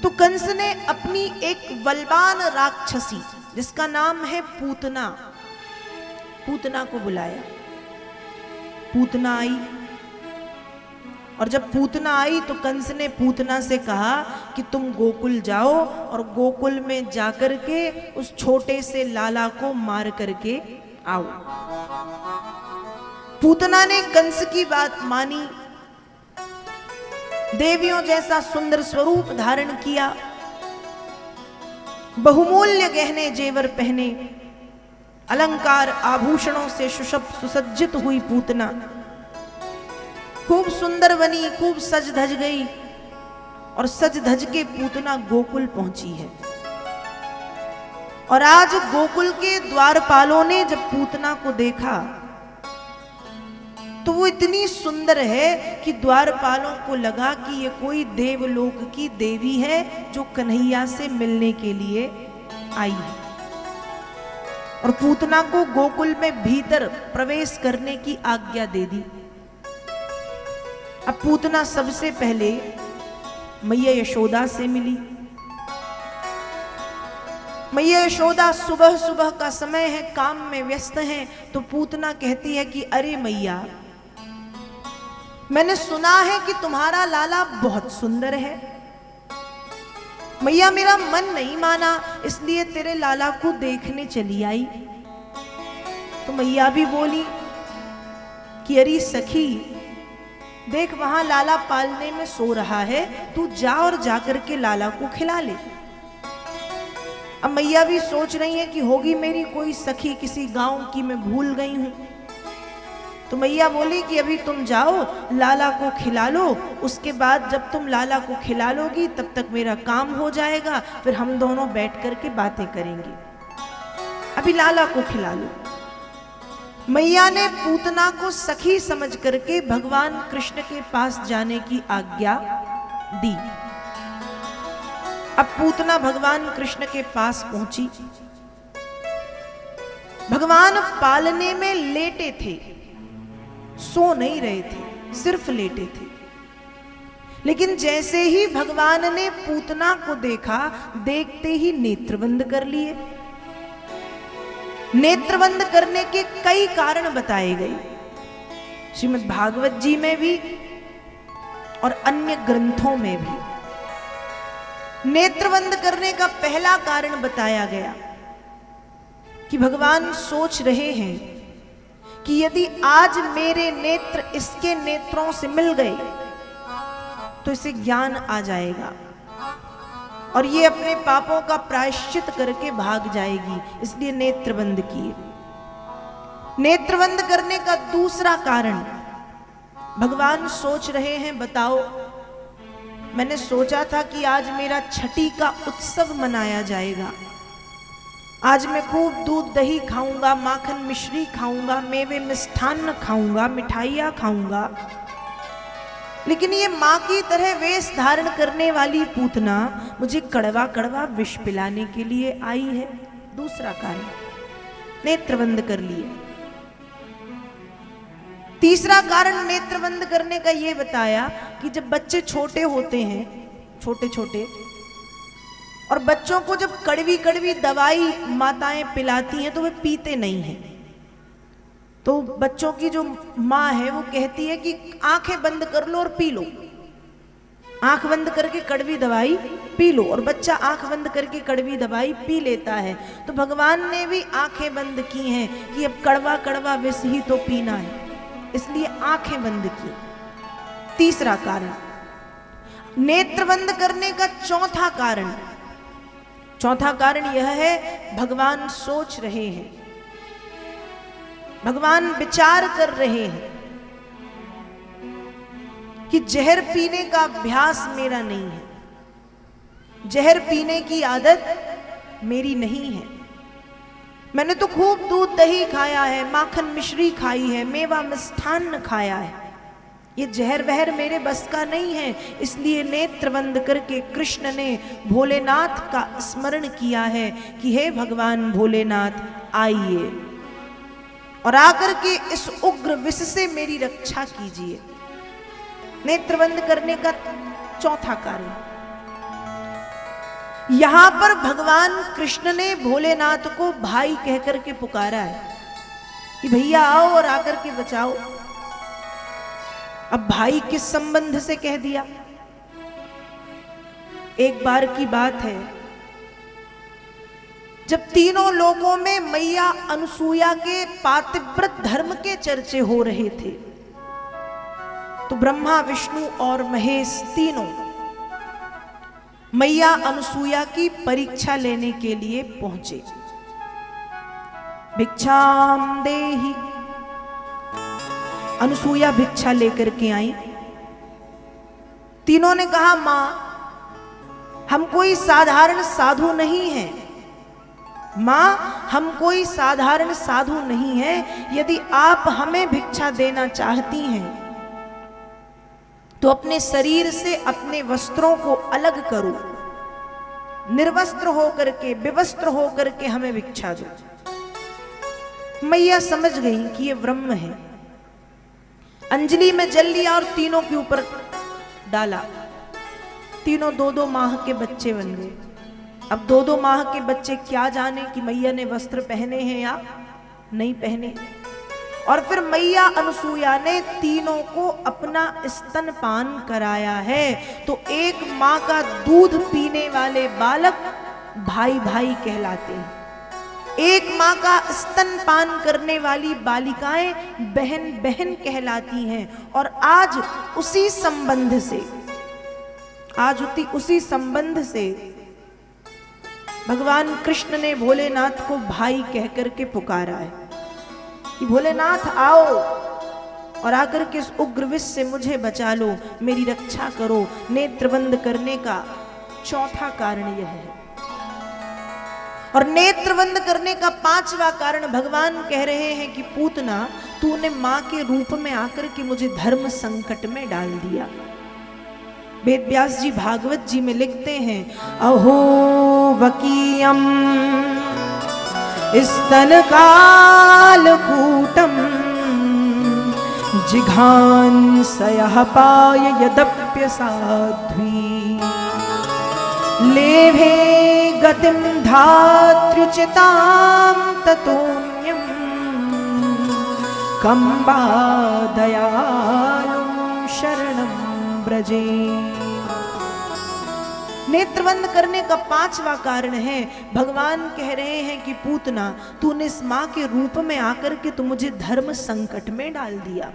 तो कंस ने अपनी एक बलवान राक्षसी जिसका नाम है पूतना, पूतना को बुलाया। पूतना आई, और जब पूतना आई तो कंस ने पूतना से कहा कि तुम गोकुल जाओ और गोकुल में जाकर के उस छोटे से लाला को मार करके आओ। पूतना ने कंस की बात मानी, देवियों जैसा सुंदर स्वरूप धारण किया, बहुमूल्य गहने जेवर पहने, अलंकार आभूषणों से सुसज्जित हुई पूतना खूब सुंदर बनी, खूब सज धज गई, और सज धज के पूतना गोकुल पहुंची है। और आज गोकुल के द्वारपालों ने जब पूतना को देखा तो वो इतनी सुंदर है कि द्वारपालों को लगा कि ये कोई देवलोक की देवी है जो कन्हैया से मिलने के लिए आई है। और पूतना को गोकुल में भीतर प्रवेश करने की आज्ञा दे दी। अब पूतना सबसे पहले मैया यशोदा से मिली। मैया यशोदा सुबह सुबह का समय है, काम में व्यस्त हैं, तो पूतना कहती है कि अरे मैया, मैंने सुना है कि तुम्हारा लाला बहुत सुंदर है। मैया मेरा मन नहीं माना, इसलिए तेरे लाला को देखने चली आई। तो मैया भी बोली कि अरे सखी, देख वहां लाला पालने में सो रहा है, तू जा और जाकर के लाला को खिला ले। अब मैया भी सोच रही है कि होगी मेरी कोई सखी किसी गांव की, मैं भूल गई हूं। तो मैया बोली कि अभी तुम जाओ, लाला को खिला लो, उसके बाद जब तुम लाला को खिला लोगी तब तक मेरा काम हो जाएगा, फिर हम दोनों बैठ करके बातें करेंगे। अभी लाला को खिला लो। मैया ने पूतना को सखी समझ करके भगवान कृष्ण के पास जाने की आज्ञा दी। अब पूतना भगवान कृष्ण के पास पहुंची। भगवान पालने में लेटे थे, सो नहीं रहे थे, सिर्फ लेटे थे। लेकिन जैसे ही भगवान ने पूतना को देखा, देखते ही नेत्र बंद कर लिए। नेत्र बंद करने के कई कारण बताए गए, श्रीमद् भागवत जी में भी और अन्य ग्रंथों में भी। नेत्र बंद करने का पहला कारण बताया गया कि भगवान सोच रहे हैं कि यदि आज मेरे नेत्र इसके नेत्रों से मिल गए तो इसे ज्ञान आ जाएगा और ये अपने पापों का प्रायश्चित करके भाग जाएगी, इसलिए नेत्र बंद किए। नेत्र बंद करने का दूसरा कारण भगवान सोच रहे हैं, बताओ मैंने सोचा था कि आज मेरा छठी का उत्सव मनाया जाएगा, आज मैं खूब दूध दही खाऊंगा, माखन मिश्री खाऊंगा, मेवे मिष्ठान्न खाऊंगा, मिठाइयाँ खाऊंगा, लेकिन ये माँ की तरह वेश धारण करने वाली पूतना मुझे कड़वा कड़वा विष पिलाने के लिए आई है। दूसरा कारण, नेत्र बंद कर लिए। तीसरा कारण नेत्र बंद करने का ये बताया कि जब बच्चे छोटे होते हैं, छोटे छोटे, और बच्चों को जब कड़वी कड़वी दवाई माताएं पिलाती हैं तो वे पीते नहीं हैं। तो बच्चों की जो माँ है वो कहती है कि आंखें बंद कर लो और पी लो, आंख बंद करके कड़वी दवाई पी लो, और बच्चा आंख बंद करके कड़वी दवाई पी लेता है। तो भगवान ने भी आंखें बंद की हैं कि अब कड़वा कड़वा विष ही तो पीना है, इसलिए आंखें बंद की। तीसरा कारण। नेत्र बंद करने का चौथा कारण यह है, भगवान सोच रहे हैं, भगवान विचार कर रहे हैं कि जहर पीने का अभ्यास मेरा नहीं है, जहर पीने की आदत मेरी नहीं है। मैंने तो खूब दूध दही खाया है, माखन मिश्री खाई है, मेवा मिष्ठान्न खाया है, ये जहर वहर मेरे बस का नहीं है। इसलिए नेत्र बंद करके कृष्ण ने भोलेनाथ का स्मरण किया है कि हे भगवान भोलेनाथ, आइए और आकर के इस उग्र विष से मेरी रक्षा कीजिए। नेत्र बंद करने का चौथा कारण। यहां पर भगवान कृष्ण ने भोलेनाथ को भाई कहकर के पुकारा है कि भैया आओ और आकर के बचाओ। अब भाई किस संबंध से कह दिया? एक बार की बात है, जब तीनों लोगों में मैया अनुसूया के पातिव्रत धर्म के चर्चे हो रहे थे, तो ब्रह्मा, विष्णु और महेश तीनों मैया अनुसूया की परीक्षा लेने के लिए पहुंचे। भिक्षाम देहि, अनुसूया भिक्षा लेकर के आई। तीनों ने कहा, मां हम कोई साधारण साधु नहीं हैं, मां हम कोई साधारण साधु नहीं हैं, यदि आप हमें भिक्षा देना चाहती हैं तो अपने शरीर से अपने वस्त्रों को अलग करो, निर्वस्त्र होकर के, विवस्त्र होकर के हमें भिक्षा दो। मैया समझ गई कि ये ब्रह्म है। अंजलि में जल लिया और तीनों के ऊपर डाला। तीनों 2-2 माह के बच्चे बन गए। अब 2-2 माह के बच्चे क्या जाने कि मैया ने वस्त्र पहने हैं या नहीं पहने। और फिर मैया अनुसूया ने तीनों को अपना स्तनपान कराया है। तो एक माँ का दूध पीने वाले बालक भाई भाई कहलाते हैं, एक माँ का स्तनपान करने वाली बालिकाएं बहन बहन कहलाती हैं। और आज उसी संबंध से भगवान कृष्ण ने भोलेनाथ को भाई कहकर के पुकारा है कि भोलेनाथ आओ और आकर के इस उग्र विष से मुझे बचा लो, मेरी रक्षा करो। नेत्र बंद करने का चौथा कारण यह है। और नेत्र बंद करने का 5वां कारण भगवान कह रहे हैं कि पूतना तूने मां के रूप में आकर के मुझे धर्म संकट में डाल दिया। वेद व्यास जी भागवत जी में लिखते हैं, अहो वकीयम स्तन कालकूटम जिघांसयः पाय यदप्य साध्वी लेभे गतिम धात्र्युचितां ततोऽन्यं कंबा दयालुं शरणं व्रजे। नेत्रबंद करने का 5वां कारण है, भगवान कह रहे हैं कि पूतना तूने इस मां के रूप में आकर के तू मुझे धर्म संकट में डाल दिया।